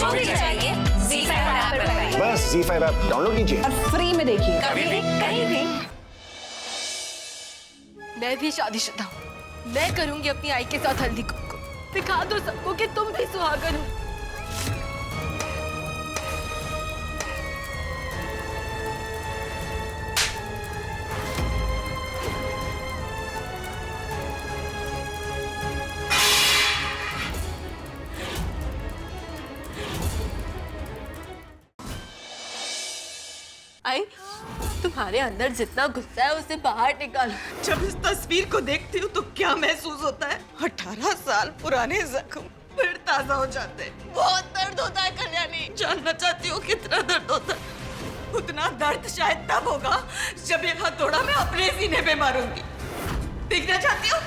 जो भी चाहिए ZEE5 ऐप पर पाइए। बस ZEE5 ऐप डाउनलोड कीजिए और फ्री में देखिए। कभी भी कहीं भी। मैं भी शादीशुदा हूँ। मैं करूंगी अपनी आई के साथ हल्दी कुमकुम। दिखा दो सबको कि तुम भी सुहागन हो। आई, तुम्हारे अंदर जितना गुस्सा है उसे बाहर निकालो। जब इस तस्वीर को देखती हूँ तो क्या महसूस होता है? 18 साल पुराने जख्म फिर ताजा हो जाते हैं। बहुत दर्द होता है कल्याणी। जानना चाहती हूँ कितना दर्द होता है? उतना दर्द शायद तब होगा जब एक हथौड़ा मैं अपने सीने पे मारूंगी। देखना चाहती हूँ?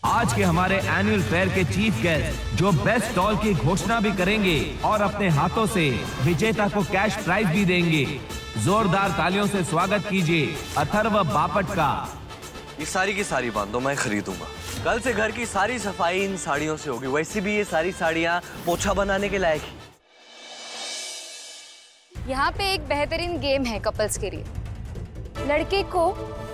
आज के हमारे एनुअल फेयर के चीफ गेस्ट जो बेस्ट स्टॉल की घोषणा भी करेंगे और अपने हाथों से विजेता को कैश प्राइज भी देंगे। जोरदार तालियों से स्वागत कीजिए अथर्व बापट का। ये सारी की सारी बांधो, मैं खरीदूंगा। कल से घर की सारी सफाई इन साड़ियों से होगी। वैसे भी ये सारी साड़ियाँ पोछा बनाने के लायक हैं। यहाँ पे एक बेहतरीन गेम है कपल्स के लिए। लड़के को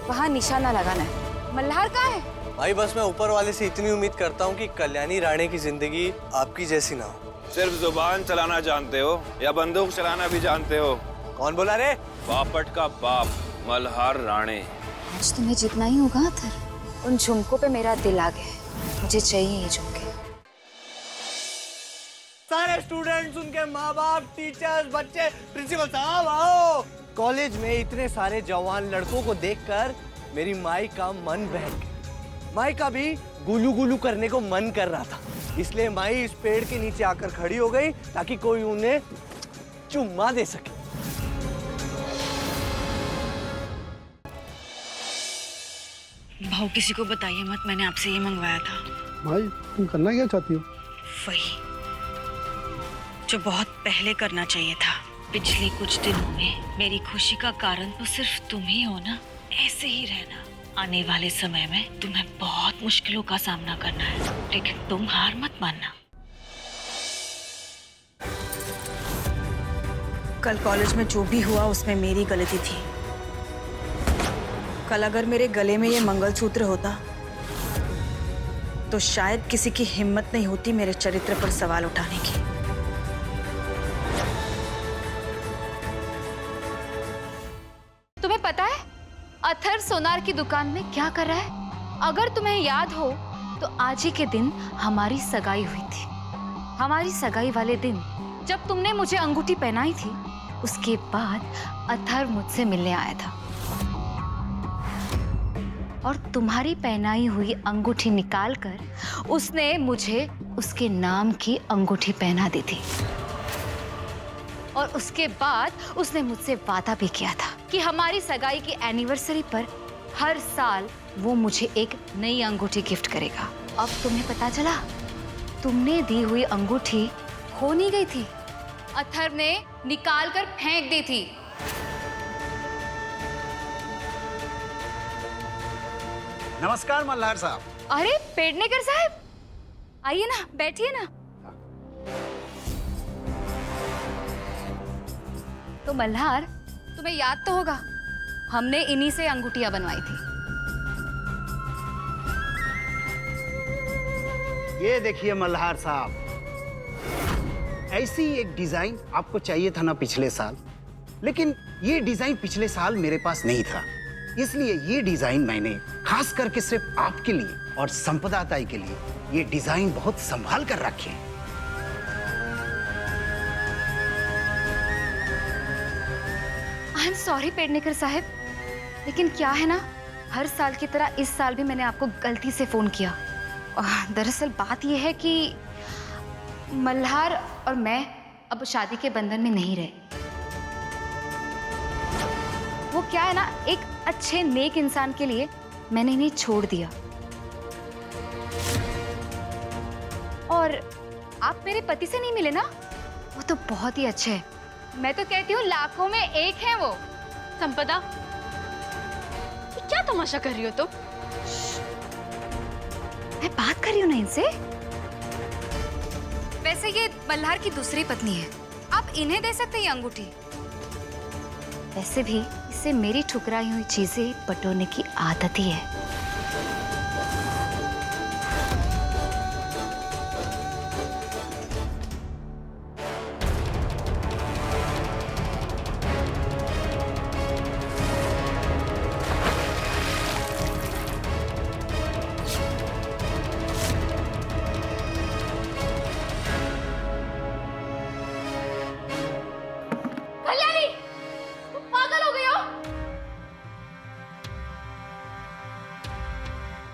वहाँ निशाना लगाना है। मल्हार कहाँ है? भाई बस मैं ऊपर वाले से इतनी उम्मीद करता हूँ कि कल्याणी राणे की जिंदगी आपकी जैसी ना हो। सिर्फ जुबान चलाना जानते हो या बंदूक चलाना भी जानते हो? कौन बोला रे? बापट का बाप मल्हार राणे। आज तुम्हें जितना ही होगा अथर, उन झुमकों पे मेरा दिल आ गया है। मुझे चाहिए ये झुमके। सारे स्टूडेंट्स, उनके माँ बाप, टीचर्स, बच्चे, प्रिंसिपल साहब आओ। कॉलेज में इतने सारे जवान लड़कों को देखकर मेरी माई का मन बहक गया। माई का भी गुलू गुलू करने को मन कर रहा था, इसलिए माई इस पेड़ के नीचे आकर खड़ी हो गई ताकि कोई उन्हें चुम्मा दे सके। भाऊ किसी को बताइए मत, मैंने आपसे ये मंगवाया था। भाई तुम करना क्या चाहती हो? वही जो बहुत पहले करना चाहिए था। पिछले कुछ दिनों में मेरी खुशी का कारण तो सिर्फ तुम ही हो ना। ऐसे ही रहना। आने वाले समय में तुम्हें बहुत मुश्किलों का सामना करना है, लेकिन तुम हार मत मानना। कल कॉलेज में जो भी हुआ उसमें मेरी गलती थी। कल अगर मेरे गले में ये मंगलसूत्र होता तो शायद किसी की हिम्मत नहीं होती मेरे चरित्र पर सवाल उठाने की। तुम्हें पता है अथर सोनार की दुकान में क्या कर रहा है? अगर तुम्हें याद हो तो आज ही के दिन हमारी सगाई हुई थी। हमारी सगाई वाले दिन जब तुमने मुझे अंगूठी पहनाई थी, उसके बाद अथर मुझसे मिलने आया था और तुम्हारी पहनाई हुई अंगूठी निकालकर उसने मुझे उसके नाम की अंगूठी पहना दी थी। और उसके बाद उसने मुझसे वादा भी किया था कि हमारी सगाई की एनिवर्सरी पर हर साल वो मुझे एक नई अंगूठी गिफ्ट करेगा। अब तुम्हें पता चला, तुमने दी हुई अंगूठी खो नहीं गई थी, अथर्व ने निकाल कर फेंक दी थी। नमस्कार मल्हार साहब। अरे पेडनेकर साहब, आइए ना, बैठिए ना। तो मल्हार, तुम्हें याद तो होगा हमने इन्हीं से अंगूठियां बनवाई थी। ये देखिए मल्हार साहब, ऐसी एक डिजाइन आपको चाहिए था ना पिछले साल, लेकिन ये डिजाइन पिछले साल मेरे पास नहीं था, इसलिए ये डिजाइन मैंने खास करके सिर्फ आपके लिए और संपदा ताई के लिए ये डिजाइन बहुत संभाल कर रखे हैं। आई एम सॉरी पेडनेकर साहब, लेकिन क्या है ना, हर साल की तरह इस साल भी मैंने आपको गलती से फोन किया। दरअसल बात यह है कि मल्हार और मैं अब शादी के बंधन में नहीं रहे। वो क्या है ना, एक अच्छे नेक इंसान के लिए मैंने इन्हें छोड़ दिया। और आप मेरे पति से नहीं मिले ना, वो तो बहुत ही अच्छे हैं। मैं तो कहती हूँ लाखों में एक है वो। संपदा, क्या तमाशा कर रही हो तुम? मैं बात कर रही हूँ ना इनसे। वैसे ये मल्हार की दूसरी पत्नी है, आप इन्हें दे सकते हैं ये अंगूठी। वैसे भी इसे मेरी ठुकराई हुई चीजें बटोरने की आदत ही है।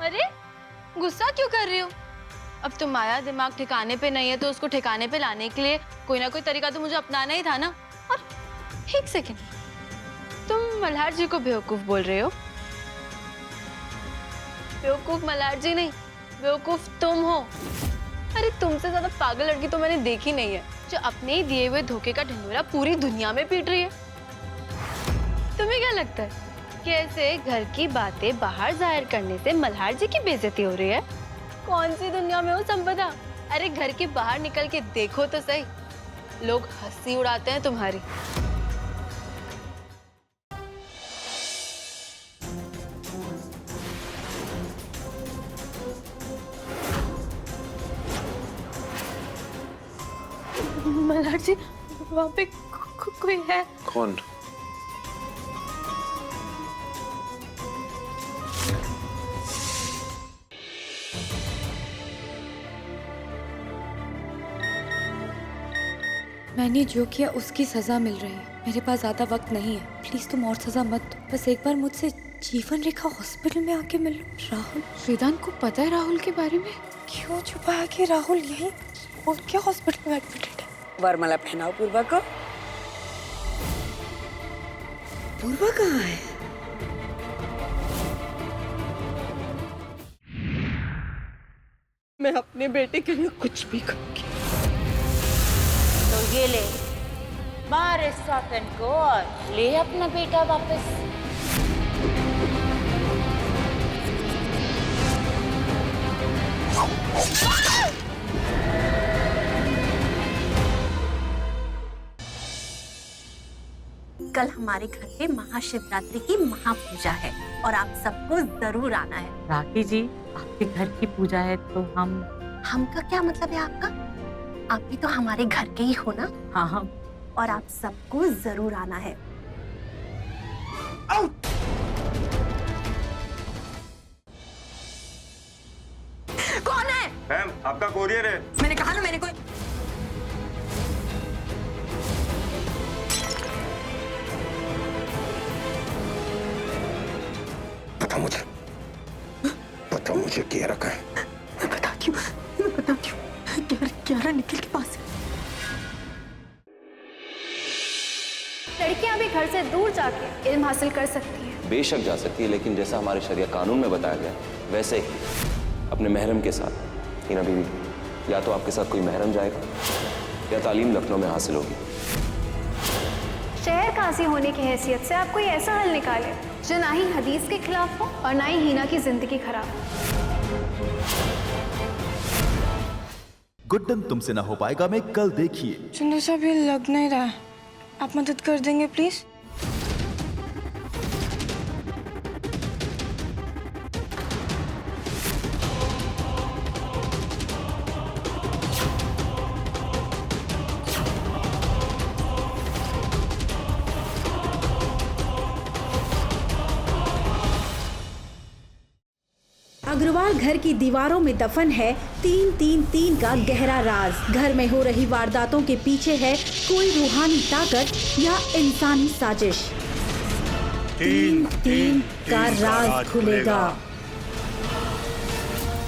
अरे गुस्सा क्यों कर रही हो? अब तुम्हारा दिमाग ठिकाने पे नहीं है तो उसको ठिकाने पे लाने के लिए कोई ना कोई तरीका तो मुझे अपनाना ही था ना। और एक सेकंड, तुम मल्हार जी को बेवकूफ बोल रहे हो? बेवकूफ मल्हार जी नहीं, बेवकूफ तुम हो। अरे तुमसे ज्यादा पागल लड़की तो मैंने देखी नहीं है, जो अपने ही दिए हुए धोखे का ढिंढोरा पूरी दुनिया में पीट रही है। तुम्हें क्या लगता है कि ऐसे घर की बातें बाहर जाहिर करने से मल्हार जी की बेइज्जती हो रही है? कौन सी दुनिया में हो संपदा? अरे घर के बाहर निकल के देखो तो सही, लोग हंसी उड़ाते हैं तुम्हारी। मल्हार जी वहाँ पे कोई है? कौन? मैंने जो किया उसकी सजा मिल रही है। मेरे पास ज्यादा वक्त नहीं है, प्लीज तुम और सजा मत दो। बस एक बार मुझसे जीवन रेखा हॉस्पिटल में आके मिल लो। राहुल, वेदांत को पता है राहुल के बारे में? क्यों छुपाया कि राहुल यहीं उनके हॉस्पिटल में एडमिटेड है? वरमाला पहनाओ पूर्वा को। पूर्वा कहाँ है? मैं अपने बेटे के लिए कुछ भी करूंगी। तो ये ले, मार इस सौतन को और ले अपना बेटा वापस। कल हमारे घर पे महाशिवरात्रि की महापूजा है और आप सबको जरूर आना है। राखी जी, आपके घर की पूजा है तो हमका क्या मतलब है आपका? आप भी तो हमारे घर के ही हो ना। हाँ, और आप सबको जरूर आना है। कौन है? मैम, आपका कोरियर है। मैंने कहा ना, मैंने कोई पता मुझे क्या रखा है। मैं बताती हूँ 11 निखिल के पास है। लड़कियां भी घर से दूर जाके इल्म हासिल कर सकती हैं। बेशक जा सकती है, लेकिन जैसा हमारे शरिया कानून में बताया गया वैसे ही अपने महरम के साथ। हिना बीवी, या तो आपके साथ कोई महरम जाएगा या तालीम लखनऊ में हासिल होगी। शहर काजी होने की हैसियत से आप कोई ऐसा हल निकाले जो ना ही हदीस के खिलाफ हो और ना ही हिना की जिंदगी खराब हो। गुड्डन तुमसे ना हो पाएगा में कल देखिए। चंदू साहब, ये लग नहीं रहा है, आप मदद कर देंगे प्लीज? अग्रवाल घर की दीवारों में दफन है 333 का गहरा राज। घर में हो रही वारदातों के पीछे है कोई रूहानी ताकत या इंसानी साजिश। 333 का राज खुलेगा।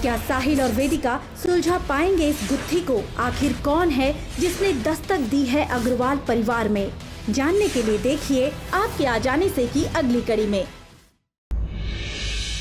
क्या साहिल और वेदिका सुलझा पाएंगे इस गुत्थी को? आखिर कौन है जिसने दस्तक दी है अग्रवाल परिवार में? जानने के लिए देखिए आपके आ जाने से की अगली कड़ी में।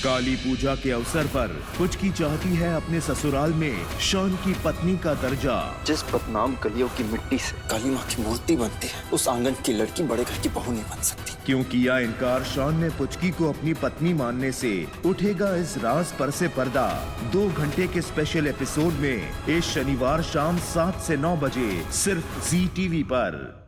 काली पूजा के अवसर पर पुचकी चाहती है अपने ससुराल में शॉन की पत्नी का दर्जा। जिस बदनाम गलियों की मिट्टी से काली माँ की मूर्ति बनती है, उस आंगन की लड़की बड़े घर की बहू नहीं बन सकती। क्यों किया इनकार शॉन ने पुचकी को अपनी पत्नी मानने से? उठेगा इस राज पर से पर्दा 2 घंटे के स्पेशल एपिसोड में इस शनिवार शाम 7 से 9 बजे सिर्फ जी टीवी पर।